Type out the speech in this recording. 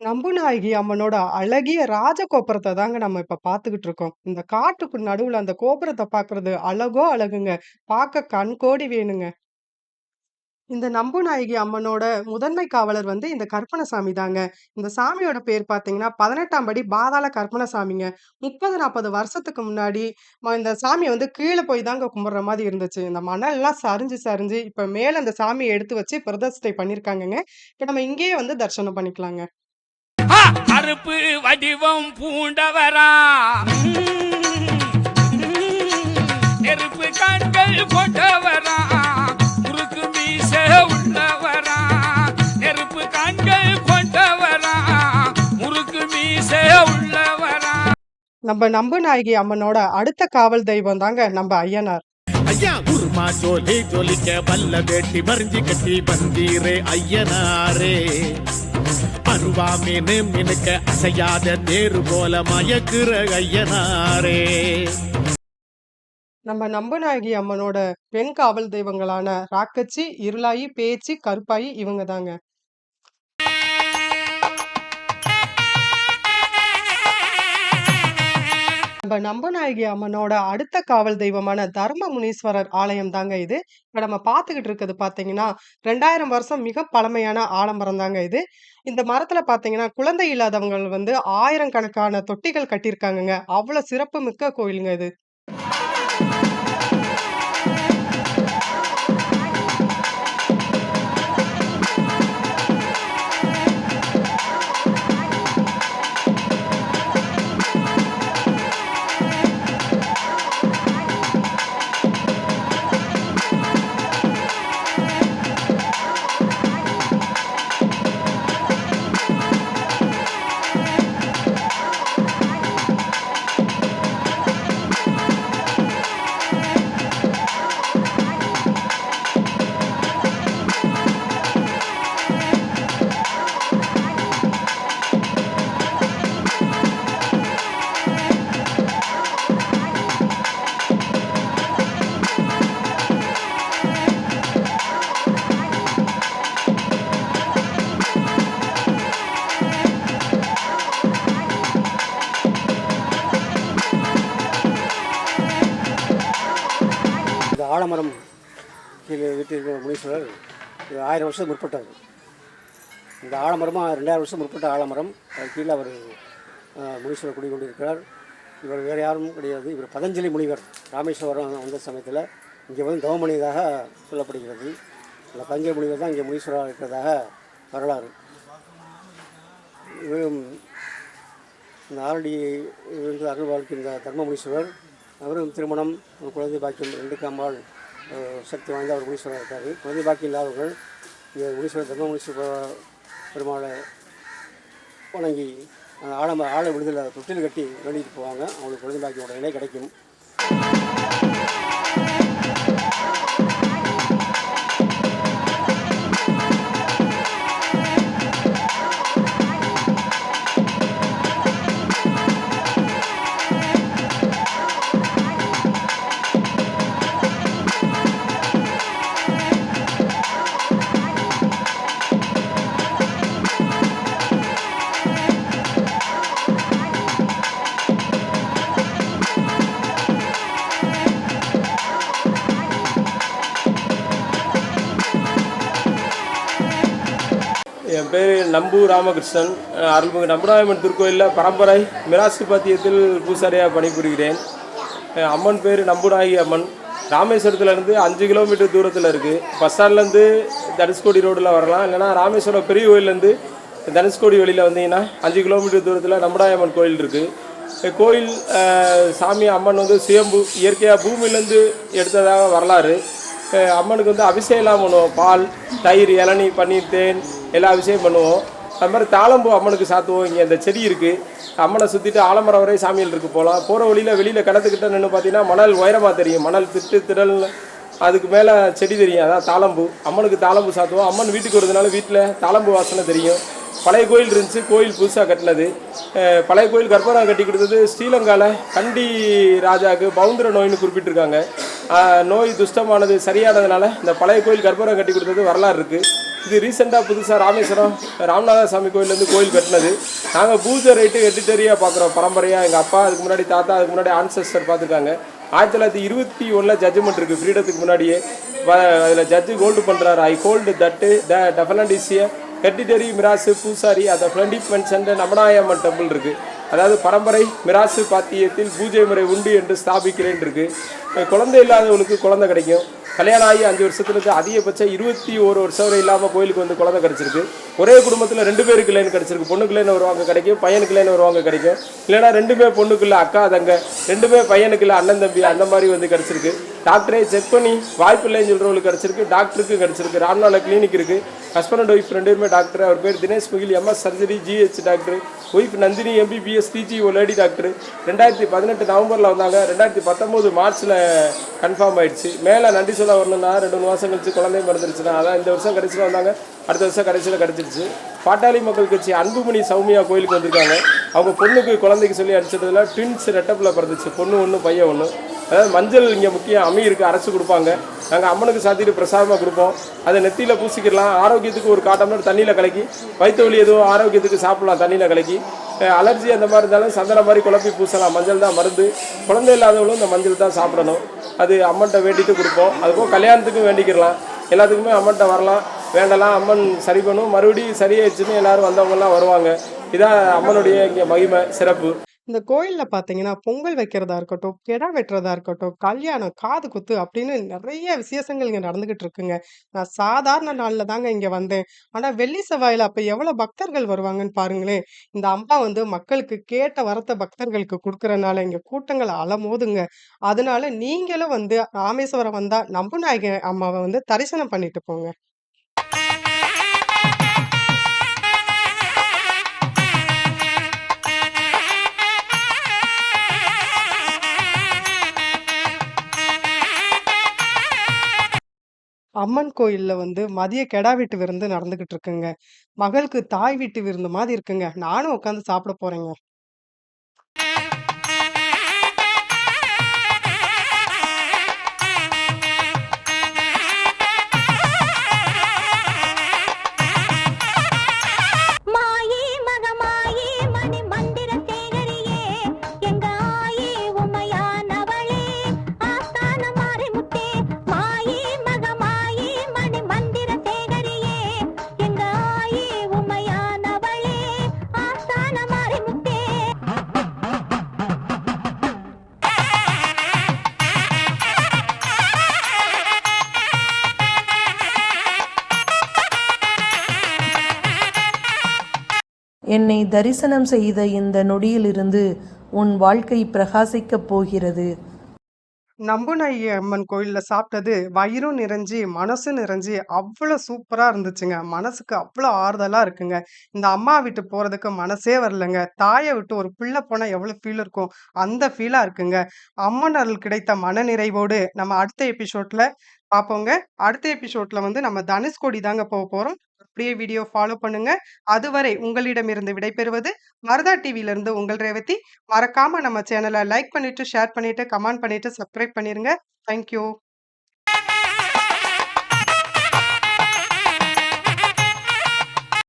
நம்புநாயகி அம்மனோட அழகிய ராஜ கோபுரத்த தாங்க நம்ம இப்ப பார்த்துக்கிட்டு இருக்கோம். இந்த காட்டுக்கு நடுவுல அந்த கோபுரத்த பார்க்கறது அழகோ அழகுங்க. பார்க்க கண்கோடி வேணுங்க. இந்த நம்புநாயகி அம்மனோட முதன்மை காவலர் வந்து இந்த கருப்பணசாமி தாங்க. இந்த சாமியோட பேர் பார்த்தீங்கன்னா, 18ஆம் படி பாதாள கருப்பணசாமிங்க. 30, 40 வருஷத்துக்கு முன்னாடி இந்த சாமிய வந்து கீழ போய் தாங்க கும்பிடுற மாரி இருந்துச்சு. இந்த மணல்லாம் சரிஞ்சு, சரிஞ்சு இப்ப மேல அந்த சாமிய எடுத்து வச்சு பிரதிஷ்டை பண்ணியிருக்காங்கங்க. இப்ப நம்ம இங்கேயே வந்து தரிசனம் பண்ணிக்கலாங்க. அறுப்பு வடிவம் பூண்டவரா, நெருப்பு கண்கள் கொண்டவரா, முறுக்கு மீச உள்ளவரா, நெருப்பு கண்கள் கொண்டவரா, முறுக்கு மீச உள்ளவரா. நம்ம நம்புநாயகி அம்மனோட அடுத்த காவல் தெய்வம் தாங்க நம்ம ஐயனார். ஐயா குருமா ஜோலி ஜோலிக்க வல்ல வேட்டி மறிஞ்சி கட்டி வந்தீரே ஐயனாரே. அருவா மீனு மினுக்க அசையாத தேரு போல மயக்குற ஐயனாரே. நம்ம நம்புநாயகி அம்மனோட பெண் காவல் தெய்வங்களான ராக்கச்சி, இருளாயி, பேச்சி, கருப்பாயி இவங்க தாங்க. நம்ம நம்புநாயகி அம்மனோட அடுத்த காவல் தெய்வமான தர்ம முனீஸ்வரர் ஆலயம் தாங்க இது. இப்ப நம்ம பார்த்துக்கிட்டு இருக்கிறது பார்த்தீங்கன்னா, 2000 வருஷம் மிக பழமையான ஆலமரம் தாங்க இது. இந்த மரத்துல பார்த்தீங்கன்னா, குழந்தை இல்லாதவங்க வந்து 1000 கணக்கான தொட்டிகள் கட்டியிருக்காங்கங்க. அவ்வளோ சிறப்பு மிக்க கோயிலுங்க இது. ஆலமரம் கீழே வீட்டில் முனீஸ்வரர் 1000 வருஷம் முற்பட்டவர். இந்த ஆலமரமாக 2000 வருஷம் முற்பட்ட ஆலமரம். அது கீழே அவர் முனீஸ்வரர் குடிக்கொண்டிருக்கிறார். இவர் வேறு யாரும் கிடையாது. இவர் பதஞ்சலி முனிவர் ராமேஸ்வரம் வந்த சமயத்தில் இங்கே வந்து தவமணியதாக சொல்லப்படுகிறது. அந்த பதஞ்சலி முனிவர் தான் இங்கே முனீஸ்வரராக இருக்கிறதாக வரலாறு. இவரும் இந்த ஆரடி இருந்து அருள் வாழ்க்கை இந்த தர்ம முனீஸ்வரர். அவரும் திருமணம், குழந்தை பாக்கியம் 2 அம்பாள் சக்தி வாய்ந்த அவர் முனீஸ்வரர் இருக்கார். குழந்தை பாக்கியம் இல்லாதவர்கள் இங்கே முனீஸ்வரர் தர்ம முனீஸ்வரர் பெருமாளை வணங்கி ஆழ விடுதலை தொட்டில் கட்டி வேண்டிட்டு போவாங்க. அவங்களுக்கு குழந்தை பாக்கியம் உடனே கிடைக்கும். என் பேர் நம்பு ராமகிருஷ்ணன். அருள்மிகு நம்புநாயம்மன் திருக்கோயிலில் பரம்பரை மிராசு பாத்தியத்தில் பூசாரியாக பணிபுரிகிறேன். அம்மன் பேர் நம்புநாயகி அம்மன். ராமேஸ்வரத்துலேருந்து 5 கிலோமீட்டர் தூரத்தில் இருக்குது. பஸ் ஸ்டாண்ட்லேருந்து தனுஷ்கோடி ரோடில் வரலாம். இல்லைனா ராமேஸ்வரம் பெரிய கோயிலேருந்து தனுஷ்கோடி வழியில் வந்தீங்கன்னா 5 கிலோமீட்டர் தூரத்தில் நம்புநாயகி அம்மன் கோயில் இருக்குது. கோயில் சாமி அம்மன் வந்து சுயம்பு இயற்கையாக பூமியிலேருந்து எடுத்ததாக வரலாறு. அம்மனுக்கு வந்து அபிஷேகம்லாம் பண்ணுவோம். பால், தயிர், இளநீ, பன்னீர், தேன் எல்லா அபிஷேகம் பண்ணுவோம். அது மாதிரி தாளம்பூ அம்மனுக்கு சாத்துவோம். இங்கே இந்த செடி இருக்குது. அம்மனை சுற்றிட்டு ஆலமரம் வரை சாமியில் இருக்குது போகலாம். போகிற வழியில் வெளியில் கிணத்துக்கிட்ட நின்று பார்த்தீங்கன்னா மணல் உயரமாக தெரியும். மணல் திடல் அதுக்கு மேலே செடி தெரியும். அதான் தாளம்பூ. அம்மனுக்கு தாளம்பூ சாத்துவோம். அம்மன் வீட்டுக்கு வருதுனால வீட்டில் தாளம்பூ வாசனை தெரியும். பழைய கோயில் இருந்துச்சு, கோயில் புதுசாக கட்டினது. பழைய கோயில் கர்ப்பராக கட்டி கொடுத்தது ஸ்ரீலங்காவில் கண்டி ராஜாவுக்கு பவுந்திர நோயின்னு குறிப்பிட்டிருக்காங்க. நோய் துஷ்டமானது சரியானதுனால இந்த பழைய கோயில் கர்ப்பராக கட்டி கொடுத்தது வரலாறு இருக்குது. இது ரீசெண்டாக புதுசாக ராமேஸ்வரம் ராமநாத சாமி கோயிலேருந்து கோயில் கட்டினது. நாங்கள் பூஜை ரைட்டு ஹெரிடிட்டரியாக பார்க்குறோம், பரம்பரையாக. எங்கள் அப்பா, அதுக்கு முன்னாடி தாத்தா, அதுக்கு முன்னாடி ஆன்செஸ்டர் பார்த்துருக்காங்க. 1921 ஜட்ஜ்மெண்ட் இருக்குது ஃப்ரீடத்துக்கு முன்னாடியே. அதில் ஜட்ஜு ஹோல்டு பண்ணுறாரு, ஐ ஹோல்டு தட்டு த டெஃபனட் இஸ் ஏ ஹெரிடிட்டரி மிராசு பூசாரி அதை ஃப்ரெண்டிப் மென்ஷன் நம்பனாயம்மன் டெம்பிள் இருக்குது. அதாவது பரம்பரை மிராசு பாத்தியத்தில் பூஜை முறை உண்டு என்று ஸ்தாபிக்கிறேன் இருக்குது. குழந்தை இல்லாதவங்களுக்கு குழந்தை கிடைக்கும். கல்யாணம் ஆகி 5 வருஷத்துக்கு அதிகபட்சம் 21 வருஷம் வரை இல்லாமல் கோயிலுக்கு வந்து குழந்தை கிடச்சிருக்கு. ஒரே குடும்பத்தில் 2 பேருக்கு இல்லைன்னு கிடச்சிருக்கு. பொண்ணுக்கு இல்லைன்னு வருவாங்க கிடைக்கும், பையனுக்கு இல்லைன்னு வருவாங்க கிடைக்கும். இல்லைனா 2 பொண்ணுக்கு இல்லை அக்கா தங்க, 2 பையனுக்கு இல்லை அண்ணன் தம்பி, அந்த மாதிரி வந்து கிடச்சிருக்கு. டாக்டரே செக் பண்ணி வாய்ப்பு இல்லைன்னு சொல்கிறவங்களுக்கு கிடச்சிருக்கு. டாக்டருக்கு கிடச்சிருக்கு. ராம்நாள கிளினிக் இருக்குது. ஹஸ்பண்ட் அண்ட் ஒய்ஃப் 2 பேருமே டாக்டர். அவர் பேர் தினேஷ் முகில், MS surgery GH doctor. Wife Nandini MBBS TGO lady doctor. 2018 நவம்பரில் வந்தாங்க. 2019 மார்ச்சில் கன்ஃபார்ம் ஆயிடுச்சு. மேலே நன்றி சொல்ல வரணும்னா 2 மாதம் கழிச்சு குழந்தையும் பிறந்துருச்சுன்னா, அதான் இந்த வருஷம் கடைசியில் வந்தாங்க, அடுத்த வருஷம் கடைசியில் கிடச்சிருச்சு. பாட்டாளி மக்கள் கட்சி அன்புமணி சௌமியா கோயிலுக்கு வந்திருக்காங்க. அவங்க பொண்ணுக்கு குழந்தைக்கு சொல்லி அடிச்சதுல ட்வின்ஸ் ரெட்டப்பில் பிறந்துச்சு, பொண்ணு 1 பையன் 1. அதாவது மஞ்சள் இங்கே முக்கியம், அம்மியிருக்கு அரசு கொடுப்பாங்க. நாங்கள் அம்மனுக்கு சாத்திட்டு பிரசாதமாக கொடுப்போம். அதை நெத்தியில் பூசிக்கலாம். ஆரோக்கியத்துக்கு ஒரு 1/4 டம்ளர் தண்ணியில் கலக்கி, வயிற்று வலி எதுவும் ஆரோக்கியத்துக்கு சாப்பிடலாம் தண்ணியில் கலக்கி. அலர்ஜி அந்த மாதிரி இருந்தாலும் சந்தனம் மாதிரி குழப்பி பூசலாம். மஞ்சள் தான் மருந்து. குழந்தை இல்லாதவங்களும் இந்த மஞ்சள் தான் சாப்பிடணும். அது அம்மன்கிட்ட வேண்டிட்டு கொடுப்போம். அதுபோல் கல்யாணத்துக்கும் வேண்டிக்கிடலாம். எல்லாத்துக்குமே அம்மன்கிட்ட வரலாம், வேண்டலாம். அம்மன் சரி பண்ணும். மறுபடியும் சரியாயிடுச்சுன்னு எல்லாரும் வந்தவங்கலாம் வருவாங்க. இதான் அம்மனுடைய இங்கே மகிமை, சிறப்பு. இந்த கோயில்ல பார்த்தீங்கன்னா, பொங்கல் வைக்கிறதா இருக்கட்டும், கிடா வெட்டுறதா இருக்கட்டும், கல்யாணம், காது குத்து அப்படின்னு நெறைய விசேஷங்கள் இங்க நடந்துகிட்டு இருக்குங்க. நான் சாதாரண நாள்ல தாங்க இங்க வந்தேன். ஆனா வெள்ளி செவ்வாய்ல அப்ப எவ்வளவு பக்தர்கள் வருவாங்கன்னு பாருங்களேன். இந்த அம்மா வந்து மக்களுக்கு கேட்ட வரத்த பக்தர்களுக்கு குடுக்கறனால இங்க கூட்டங்கள் அலமோதுங்க. அதனால நீங்களும் வந்து ராமேஸ்வரம் வந்தா நம்புநாயகி அம்மாவ வந்து தரிசனம் பண்ணிட்டு போங்க. அம்மன் கோயில்ல வந்து மதிய கெடா வெட்டு விருந்து நடந்துகிட்டு இருக்குங்க. மகளுக்கு தாய் வீட்டு விருந்து மாதிரி இருக்குங்க. நானும் உட்காந்து சாப்பிட போறேங்க. மாயே மகமாயே மணி மந்திர சேகரியே எங்க ஆயே உமையானவளே ஆஸ்தான மாரிமுத்தே மாயே மகமாயே மணி மந்திர சேகரியே எங்க ஆயே உமையானவளே ஆஸ்தான மாரிமுத்தே. என்னை தரிசனம் செய்த இந்த நொடியிலிருந்து உன் வாழ்க்கை பிரகாசிக்கப் போகிறது. நம்புநாயகி அம்மன் கோயில்ல சாப்பிட்டது வயிறும் நிறைஞ்சு, மனசும் நிறைஞ்சு அவ்வளோ சூப்பரா இருந்துச்சுங்க. மனசுக்கு அவ்வளோ ஆறுதலா இருக்குங்க. இந்த அம்மா விட்டு போறதுக்கு மனசே வரலங்க. தாய விட்டு ஒரு பிள்ளை போனா எவ்வளோ ஃபீல் இருக்கும், அந்த ஃபீலா இருக்குங்க. அம்மன் அருள் கிடைத்த மனநிறைவோடு நம்ம அடுத்த எபிசோட்ல பார்ப்போங்க. அடுத்த எபிசோட்ல வந்து நம்ம தனுஷ்கோடி தாங்க போறோம். அப்படியே வீடியோ ஃபாலோ பண்ணுங்க. அதுவரை உங்களிடமிருந்து விடைபெறுவது மருதா டிவில இருந்து உங்கள் ரேவதி. மறக்காம நம்ம சேனலை லைக் பண்ணிட்டு, ஷேர் பண்ணிட்டு, கமெண்ட் பண்ணிட்டு, சப்ஸ்கிரைப் பண்ணிருங்க. தேங்க்யூ.